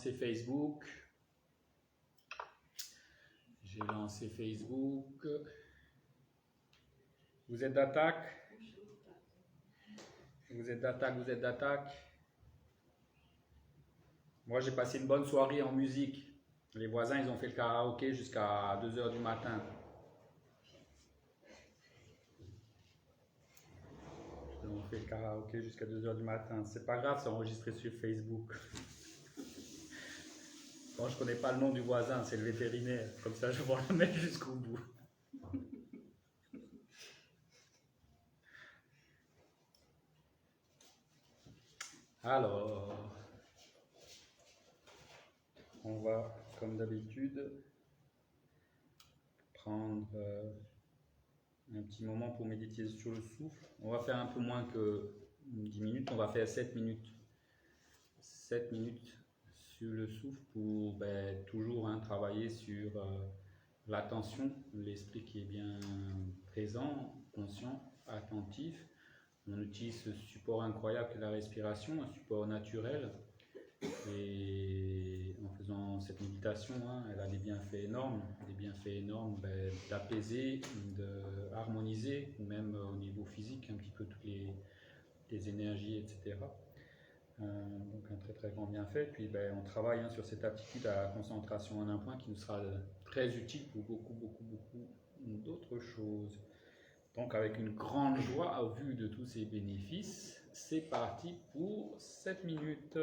lancé Facebook. J'ai lancé Facebook. Vous êtes d'attaque? Vous êtes d'attaque, vous êtes d'attaque? Moi, j'ai passé une bonne soirée en musique. Les voisins, ils ont fait le karaoké jusqu'à 2 h du matin. Ils ont fait le karaoké jusqu'à 2 h du matin. C'est pas grave, c'est enregistré sur Facebook. Bon, je connais pas le nom du voisin, c'est le vétérinaire. Comme ça, je vais le mettre jusqu'au bout. Alors, on va, comme d'habitude, prendre un petit moment pour méditer sur le souffle. On va faire un peu moins que 10 minutes, on va faire 7 minutes. 7 minutes sur le souffle pour toujours travailler sur l'attention, l'esprit qui est bien présent, conscient, attentif. On utilise ce support incroyable que la respiration, un support naturel. Et en faisant cette méditation, elle a des bienfaits énormes d'apaiser, d'harmoniser, ou même au niveau physique, un petit peu toutes les énergies, etc. Donc un très très grand bienfait. Puis on travaille sur cette aptitude à la concentration en un point qui nous sera très utile pour beaucoup d'autres choses. Donc avec une grande joie au vu de tous ces bénéfices, c'est parti pour 7 minutes.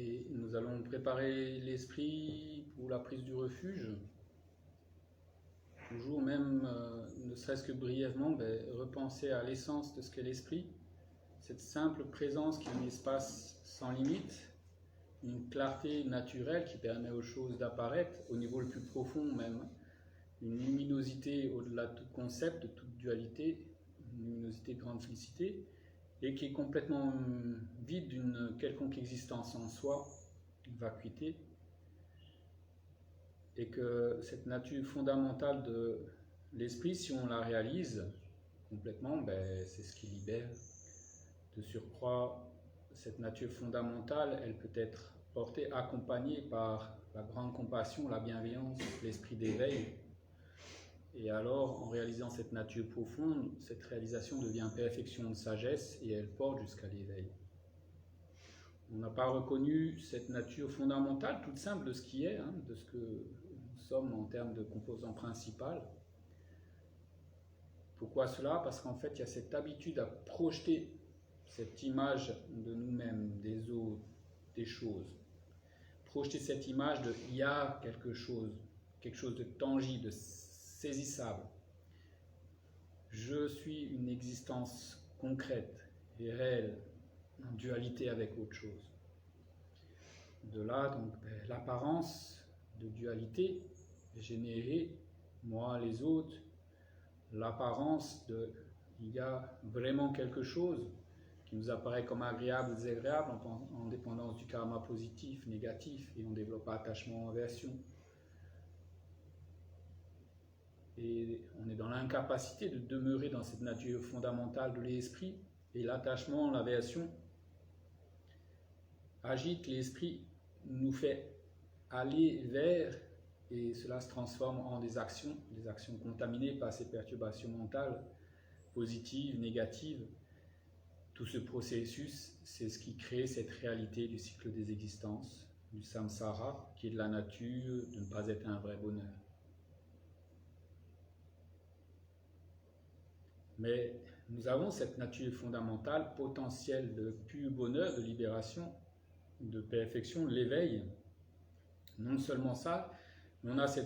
Et nous allons préparer l'esprit pour la prise du refuge. Toujours même, ne serait-ce que brièvement, repenser à l'essence de ce qu'est l'esprit. Cette simple présence qui est un espace sans limite, une clarté naturelle qui permet aux choses d'apparaître au niveau le plus profond même, une luminosité au-delà de tout concept, de toute dualité, une luminosité de grande félicité, et qui est complètement vide d'une quelconque existence en soi, une vacuité, et que cette nature fondamentale de l'esprit, si on la réalise complètement, c'est ce qui libère. De surcroît, cette nature fondamentale, elle peut être portée, accompagnée par la grande compassion, la bienveillance, l'esprit d'éveil. Et alors, en réalisant cette nature profonde, cette réalisation devient perfection de sagesse et elle porte jusqu'à l'éveil. On n'a pas reconnu cette nature fondamentale, toute simple de ce qui est, de ce que nous sommes en termes de composants principaux. Pourquoi cela? Parce qu'en fait, il y a cette habitude à projeter cette image de nous-mêmes, des autres, des choses. Projeter cette image de il y a quelque chose de tangible, de saisissable. Je suis une existence concrète et réelle, en dualité avec autre chose. De là, donc, l'apparence de dualité est générée, moi, les autres, l'apparence de il y a vraiment quelque chose qui nous apparaît comme agréable ou désagréable en dépendance du karma positif, négatif, et on développe attachement, aversion. Et on est dans l'incapacité de demeurer dans cette nature fondamentale de l'esprit, et l'attachement, l'aversion agite l'esprit, nous fait aller vers, et cela se transforme en des actions contaminées par ces perturbations mentales, positives, négatives. Tout ce processus, c'est ce qui crée cette réalité du cycle des existences, du samsara, qui est de la nature de ne pas être un vrai bonheur. Mais nous avons cette nature fondamentale, potentielle de pur bonheur, de libération, de perfection, de l'éveil. Non seulement ça, mais on a cette